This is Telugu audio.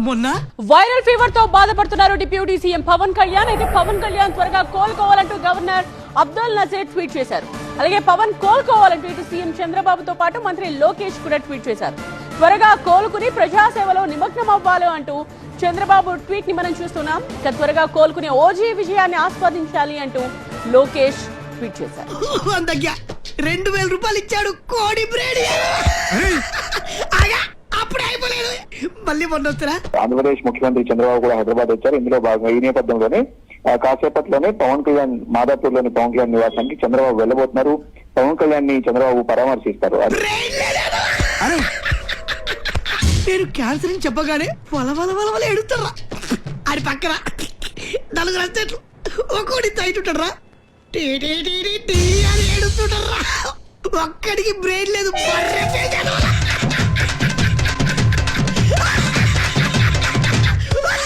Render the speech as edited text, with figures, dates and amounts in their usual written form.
మొన్న వైరల్ ఫీవర్ తో బాధపడుతున్నారు డిప్యూటీ సీఎం పవన్ కళ్యాణ్. అయితే పవన్ కళ్యాణ్ త్వరగా కోలుకోవాలంటూ గవర్నర్ అబ్దుల్ నజీర్ ట్వీట్ చేశారు. అలాగే పవన్ కోలుకోవాలంటూ ఇటు సీఎం చంద్రబాబుతో పాటు మంత్రి లోకేష్ కూడా ట్వీట్ చేశారు. త్వరగా కోలుకుని ప్రజాసేవలో నిమగ్నం అవ్వాలి అంటూ చంద్రబాబు ట్వీట్ ని మనం చూస్తున్నాం. త్వరగా కోలుకునే ఓజీ విజయాన్ని ఆస్వాదించాలి అంటూ లోకేష్ ట్వీట్ చేశారు. 2000 రూపాయలు ఇచ్చాడు కోడి బ్రేడ్. అప్పుడు అయిపోలేదు, మళ్ళీ మొన్న వస్తారా? ఆంధ్రప్రదేశ్ ముఖ్యమంత్రి చంద్రబాబు కూడా హైదరాబాద్ వచ్చారు. ఇందులో భాగంగా ఈ నేపథ్యంలోనే కాసేపట్లోనే పవన్ కళ్యాణ్ మాదాపూర్ లోని పవన్ కళ్యాణ్ నివాసానికి చంద్రబాబు వెళ్లబోతున్నారు. పవన్ కళ్యాణ్ ని చంద్రబాబు పరామర్శిస్తారు. నేను క్యాన్సర్ అని చెప్పగానే వల ఎడుతారా అని పక్కన 4 రచ్చెట్లు ఒక్కోడి తైటుంటారా అని ఎడుతుంటారా. ఒక్కడికి బ్రెయిన్ లేదు.